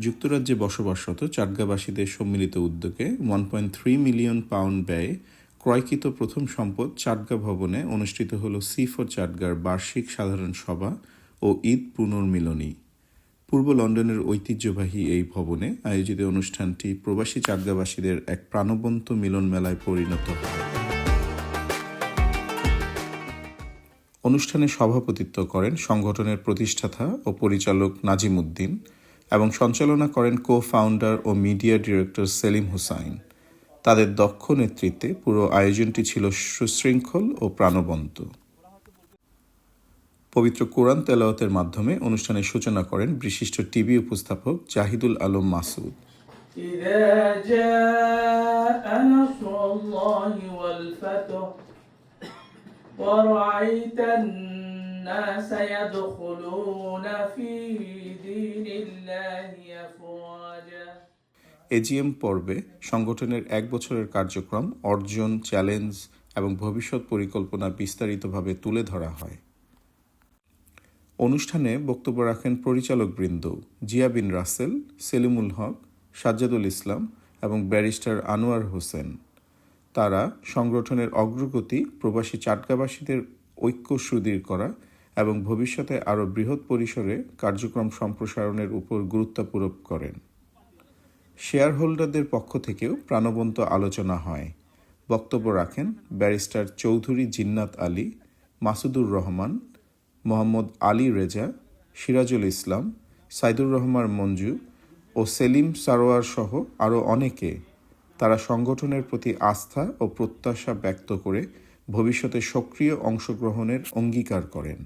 যুক্তরাজ্যে বসবাসরত চাটগাঁবাসীদের সম্মিলিত উদ্যোগে 1.3 মিলিয়ন পাউন্ড ব্যয়ে ক্রয়কৃত প্রথম সম্পদ চাটগাঁ ভবনে অনুষ্ঠিত হল সি4 চাটগাঁর বার্ষিক সাধারণ সভা ও ঈদ পুনর্মিলনী। পূর্ব লন্ডনের ঐতিহ্যবাহী এই ভবনে আয়োজিত অনুষ্ঠানটি প্রবাসী চাটগাঁবাসীদের এক প্রাণবন্ত মিলন মেলায় পরিণত হয়। অনুষ্ঠানে সভাপতিত্ব করেন সংগঠনের প্রতিষ্ঠাতা ও পরিচালক নাজিম উদ্দিন এবং সঞ্চালনা করেন কো-ফাউন্ডার ও মিডিয়া ডিরেক্টর সেলিম হুসাইন। তাদের দক্ষ নেতৃত্বে পুরো আয়োজনটি ছিল সুশৃঙ্খল ও প্রাণবন্ত। পবিত্র কোরআন তেলাওয়াতের মাধ্যমে অনুষ্ঠানের সূচনা করেন বিশিষ্ট টিভি উপস্থাপক জাহিদুল আলম মাসুদ। এজিএম পর্বে সংগঠনের 1 বছরের কার্যক্রম, অর্জন, চ্যালেঞ্জ এবং ভবিষ্যৎ পরিকল্পনা বিস্তারিতভাবে তুলে ধরা হয়। অনুষ্ঠানে বক্তব্য রাখেন পরিচালকবৃন্দ জিয়া বিন রাসেল, সেলিমুল হক, সাজ্জাদুল ইসলাম এবং ব্যারিস্টার আনোয়ার হোসেন। তারা সংগঠনের অগ্রগতি, প্রবাসী চাটগাঁবাসীদের ঐক্য সুদৃঢ় করা এবং ভবিষ্যতে আরও বৃহৎ পরিসরে কার্যক্রম সম্প্রসারণের উপর গুরুত্বারোপ করেন। শেয়ার হোল্ডারদের পক্ষ থেকেও প্রাণবন্ত আলোচনা হয়। বক্তব্য রাখেন ব্যারিস্টার চৌধুরী জিন্নাত আলী, মাসুদুর রহমান, মোহাম্মদ আলী রেজা, সিরাজুল ইসলাম, সাইদুর রহমান মঞ্জু ও সেলিম সারোয়ার সহ আরও অনেকে। তারা সংগঠনের প্রতি আস্থা ও প্রত্যাশা ব্যক্ত করে ভবিষ্যতে সক্রিয় অংশগ্রহণের অঙ্গীকার করেন।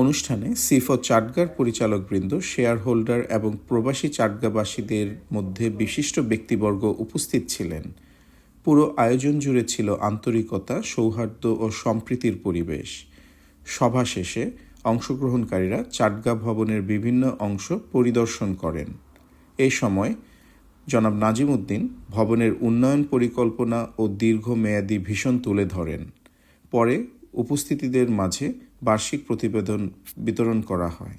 অনুষ্ঠানে সি4 চাটগাঁর পরিচালকবৃন্দ, শেয়ার হোল্ডার এবং প্রবাসী চাটগাঁবাসীদের মধ্যে বিশিষ্ট ব্যক্তিবর্গ উপস্থিত ছিলেন। পুরো আয়োজন জুড়ে ছিল আন্তরিকতা, সৌহার্দ্য ও সম্প্রীতির পরিবেশ। সভা শেষে অংশগ্রহণকারীরা চাটগাঁ ভবনের বিভিন্ন অংশ পরিদর্শন করেন। এই সময় জনাব নাজিম উদ্দিন ভবনের উন্নয়ন পরিকল্পনা ও দীর্ঘমেয়াদী ভিশন তুলে ধরেন। পরে উপস্থিতিদের মাঝে বার্ষিক প্রতিবেদন বিতরণ করা হয়।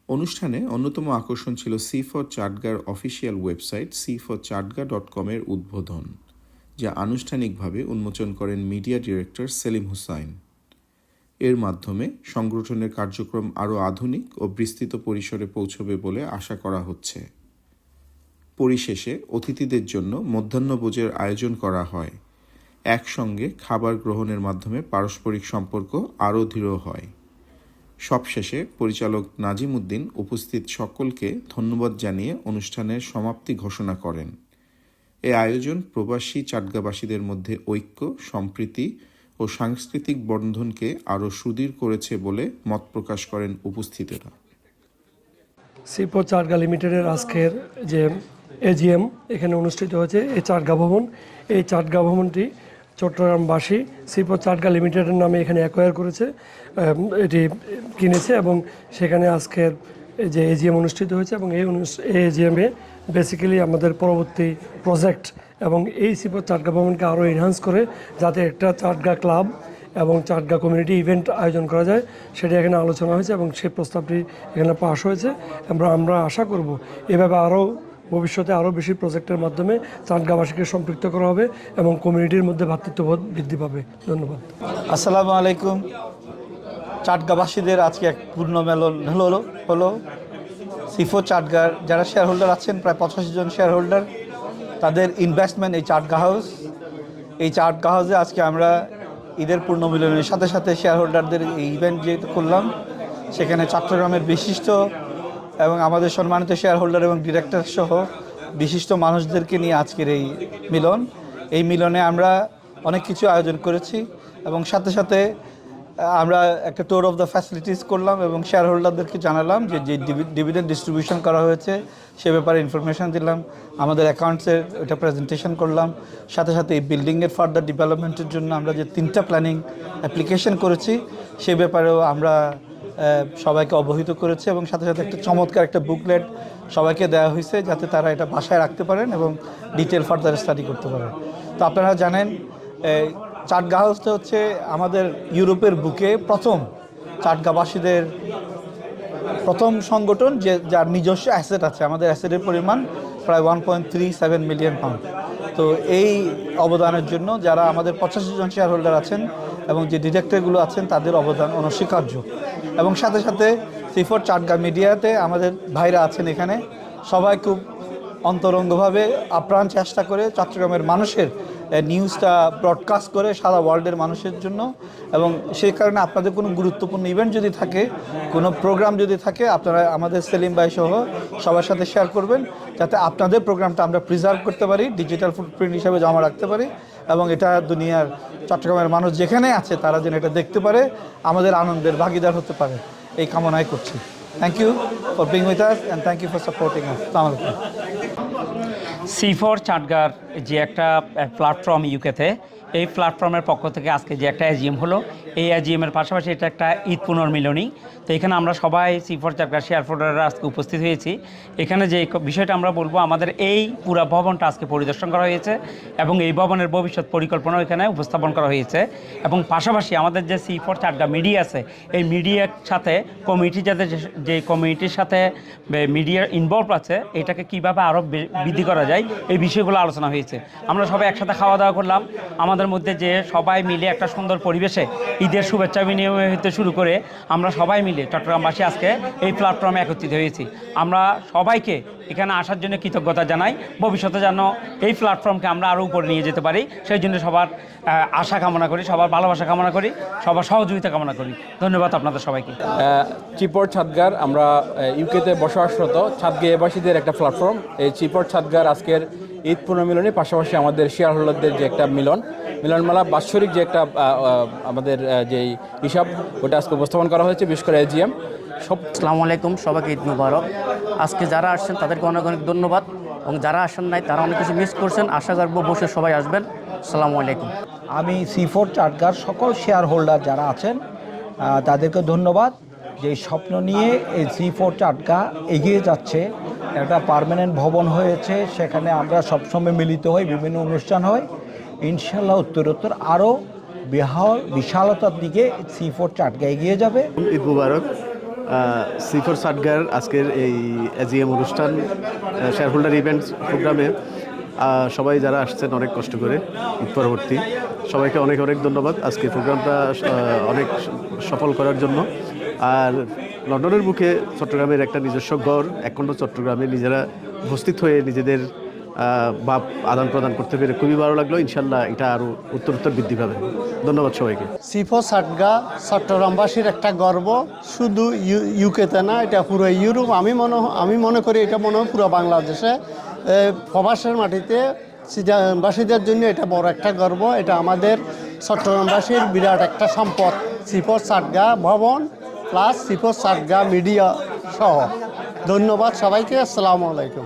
অনুষ্ঠানে অন্যতম আকর্ষণ ছিল সি4 চাটগাঁর অফিসিয়াল ওয়েবসাইট c4chatga.com এর উদ্বোধন, যা আনুষ্ঠানিকভাবে উন্মোচন করেন মিডিয়া ডিরেক্টর সেলিম হুসাইন। এর মাধ্যমে সংগঠনের কার্যক্রম আরও আধুনিক ও বিস্তৃত পরিসরে পৌঁছবে বলে আশা করা হচ্ছে। পরিশেষে অতিথিদের জন্য মধ্যাহ্নভোজের আয়োজন করা হয়। একসঙ্গে খাবার গ্রহণের মাধ্যমে পারস্পরিক সম্পর্ক আরও দৃঢ় হয়। সবশেষে পরিচালক নাজিম উদ্দিন উপস্থিত সকলকে ধন্যবাদ জানিয়ে অনুষ্ঠানের সমাপ্তি ঘোষণা করেন। এই আয়োজন প্রবাসী চাটগাঁবাসীদের মধ্যে ঐক্য, সম্প্রীতি ও সাংস্কৃতিক বন্ধনকে আরও সুদৃঢ় করেছে বলে মত প্রকাশ করেন উপস্থিতরা। সি4 চাটগাঁ লিমিটেডের আজকের যে এজিএম এখানে অনুষ্ঠিত হয়েছে এই চাটগাঁ ভবন। এই চাটগাঁ ভবনটি চট্টগ্রামবাসী সি4 চাটগাঁ লিমিটেডের নামে এখানে অ্যাকোয়ার করেছে, এটি কিনেছে এবং সেখানে আজকের যে এজিএম অনুষ্ঠিত হয়েছে এবং এই এজিএমে বেসিক্যালি আমাদের পরবর্তী প্রজেক্ট এবং এই সি4 চাটগাঁ ভবনকে আরও এনহান্স করে যাতে একটা চাটগাঁ ক্লাব এবং চাটগাঁ কমিউনিটি ইভেন্ট আয়োজন করা যায় সেটি এখানে আলোচনা হয়েছে এবং সেই প্রস্তাবটি এখানে পাস হয়েছে। আমরা আশা করব এভাবে আরও ভবিষ্যতে আরও বেশি প্রজেক্টের মাধ্যমে চাটগাঁবাসীকে সম্পৃক্ত করা হবে এবং কমিউনিটির মধ্যে ভ্রাতৃত্ববোধ বৃদ্ধি পাবে। ধন্যবাদ। আসসালামু আলাইকুম। চাটগাঁবাসীদের আজকে এক পূর্ণ মেলন হলো সি4 চাটগাঁর যারা শেয়ার হোল্ডার আছেন, প্রায় 85 জন শেয়ার হোল্ডার, তাদের ইনভেস্টমেন্ট এই চাটগাঁ হাউস। এই চাটগাঁ হাউসে আজকে আমরা ঈদের পূর্ণ মিলনের সাথে সাথে শেয়ার হোল্ডারদের এই ইভেন্ট যেহেতু করলাম, সেখানে চট্টগ্রামের বিশিষ্ট এবং আমাদের সম্মানিত শেয়ার হোল্ডার এবং ডিরেক্টর সহ বিশিষ্ট মানুষদেরকে নিয়ে আজকের এই মিলন। এই মিলনে আমরা অনেক কিছু আয়োজন করেছি এবং সাথে সাথে আমরা একটা ট্যুর অফ দ্য ফ্যাসিলিটিস করলাম এবং শেয়ার হোল্ডারদেরকে জানালাম যে ডিভিডেন্ড ডিস্ট্রিবিউশন করা হয়েছে সে ব্যাপারে ইনফরমেশান দিলাম, আমাদের অ্যাকাউন্টসের ওইটা প্রেজেন্টেশন করলাম। সাথে সাথে এই বিল্ডিংয়ের ফার্দার ডেভেলপমেন্টের জন্য আমরা যে 3টা প্ল্যানিং অ্যাপ্লিকেশন করেছি সে ব্যাপারেও আমরা সবাইকে অবহিত করেছি এবং সাথে সাথে একটা চমৎকার একটা বুকলেট সবাইকে দেওয়া হয়েছে যাতে তারা এটা বাসায় রাখতে পারেন এবং ডিটেল ফার্দার স্টাডি করতে পারেন। তো আপনারা জানেন চাটগাঁ হাউসটা হচ্ছে আমাদের ইউরোপের বুকে প্রথম চাটগাঁবাসীদের প্রথম সংগঠন যার নিজস্ব অ্যাসেট আছে। আমাদের অ্যাসেটের পরিমাণ প্রায় 1.37 মিলিয়ন পাউন্ড। তো এই অবদানের জন্য যারা আমাদের 85 জন শেয়ার হোল্ডার আছেন এবং যে ডিরেক্টরগুলো আছেন তাদের অবদান অনস্বীকার্য। এবং সাথে সাথে C4 চাটগাঁ মিডিয়াতে আমাদের ভাইরা আছেন এখানে, সবাই খুব অন্তরঙ্গভাবে আপ্রাণ চেষ্টা করে চট্টগ্রামের মানুষের নিউজটা ব্রডকাস্ট করে সারা ওয়ার্ল্ডের মানুষের জন্য। এবং সেই কারণে আপনাদের কোনো গুরুত্বপূর্ণ ইভেন্ট যদি থাকে, কোনো প্রোগ্রাম যদি থাকে, আপনারা আমাদের সেলিম ভাই সহ সবার সাথে শেয়ার করবেন, যাতে আপনাদের প্রোগ্রামটা আমরা প্রিজার্ভ করতে পারি, ডিজিটাল ফুটপ্রিন্ট হিসাবে জমা রাখতে পারি, এবং এটা দুনিয়ার চট্টগ্রামের মানুষ যেখানে আছে তারা যেন এটা দেখতে পারে, আমাদের আনন্দের ভাগিদার হতে পারে, এই কামনাই করছি। Thank you for being with us and thank you for supporting us. আসসালামু আলাইকুম। C4 চাটগাঁর যে একটা প্ল্যাটফর্ম ইউকেতে, এই প্ল্যাটফর্মের পক্ষ থেকে আজকে যে একটা এজিএম হলো, এই এজিএমের পাশাপাশি এটা একটা ঈদ পুনর্মিলনী। তো এখানে আমরা সবাই C4 চাটগাঁর শেয়ার হোল্ডাররা আজকে উপস্থিত হয়েছি। এখানে যে বিষয়টা আমরা বলবো, আমাদের এই পুরো ভবনটা আজকে পরিদর্শন করা হয়েছে এবং এই ভবনের ভবিষ্যৎ পরিকল্পনাও এখানে উপস্থাপন করা হয়েছে। এবং পাশাপাশি আমাদের যে C4 চাটগাঁ মিডিয়া আছে, এই মিডিয়ার সাথে কমিটি, যাতে যে কমিটির সাথে মিডিয়ার ইনভলভ আছে, এটাকে কীভাবে আরও বৃদ্ধি করা যায়, এই বিষয়গুলো আলোচনা হয়েছে। আমরা সবাই একসাথে খাওয়া দাওয়া করলাম। আমাদের মধ্যে যে সবাই মিলে একটা সুন্দর পরিবেশে ঈদের শুভেচ্ছা বিনিময় হতে শুরু করে আমরা সবাই মিলে চট্টগ্রামবাসী আজকে এই প্ল্যাটফর্মে একত্রিত হয়েছি। আমরা সবাইকে এখানে আসার জন্য কৃতজ্ঞতা জানাই। ভবিষ্যতে যেন এই প্ল্যাটফর্মকে আমরা আরও উপরে নিয়ে যেতে পারি, সেই জন্য সবার আশা কামনা করি, সবার ভালোবাসা কামনা করি, সবার সহযোগিতা কামনা করি। ধন্যবাদ আপনাদের সবাইকে। C4 চাটগাঁর আমরা ইউকেতে বসবাসরত চাটগাঁইবাসীদের একটা প্ল্যাটফর্ম। এই C4 চাটগাঁর আজকের ঈদ পুনর্মিলনের পাশাপাশি আমাদের শেয়ার হোল্ডারদের যে একটা মিলনমেলা বাৎসরিক যে একটা আমাদের যেই হিসাব, ওটা আজকে উপস্থাপন করা হয়েছে, বিশেষ করে এজিএম সব। আসসালামু আলাইকুম, সবাইকে ঈদ মুবারক। আজকে যারা আসছেন তাদেরকে অনেক অনেক ধন্যবাদ, এবং যারা আসেন নাই তারা অনেক কিছু মিস করছেন। আশা করবো বসে সবাই আসবেন। আসসালামু আলাইকুম। আমি C4 চাটগাঁর সকল শেয়ার হোল্ডার যারা আছেন তাদেরকে ধন্যবাদ, যে স্বপ্ন নিয়ে এই C4 চাটগাঁ এগিয়ে যাচ্ছে। একটা পার্মানেন্ট ভবন হয়েছে, সেখানে আমরা সবসময় মিলিত হই, বিভিন্ন অনুষ্ঠান হয়। ইনশাল্লাহ উত্তরোত্তর আরও বিশালতার দিকে C4 চাটগাঁ এগিয়ে যাবে। ঈদ মুবারক। C4 চাটগাঁর আজকের এই এজিএম অনুষ্ঠান, শেয়ার হোল্ডার ইভেন্টস প্রোগ্রামে সবাই যারা আসছেন অনেক কষ্ট করে ঈদ পরবর্তী, সবাইকে অনেক অনেক ধন্যবাদ আজকে প্রোগ্রামটা অনেক সফল করার জন্য। আর লন্ডনের বুকে চট্টগ্রামের একটা নিজস্ব গড়, একখণ্ড চট্টগ্রামে নিজেরা উপস্থিত হয়ে নিজেদের ভাব আদান প্রদান করতে পেরে খুবই ভালো লাগলো। ইনশাল্লাহ এটা আরও উত্তরোত্তর বৃদ্ধি পাবে। ধন্যবাদ সবাইকে। C4 চাটগাঁ চট্টগ্রামবাসীর একটা গর্ব, শুধু ইউকেতে না, এটা পুরো ইউরোপ। আমি মনে করি এটা মনে হয় পুরো বাংলাদেশে, প্রবাসের মাটিতে বাসীদের জন্য এটা বড় একটা গর্ব। এটা আমাদের চট্টগ্রামবাসীর বিরাট একটা সম্পদ, C4 চাটগাঁ ভবন প্লাস C4 চাটগাঁ মিডিয়া সহ। ধন্যবাদ সবাইকে। আসসালামু আলাইকুম।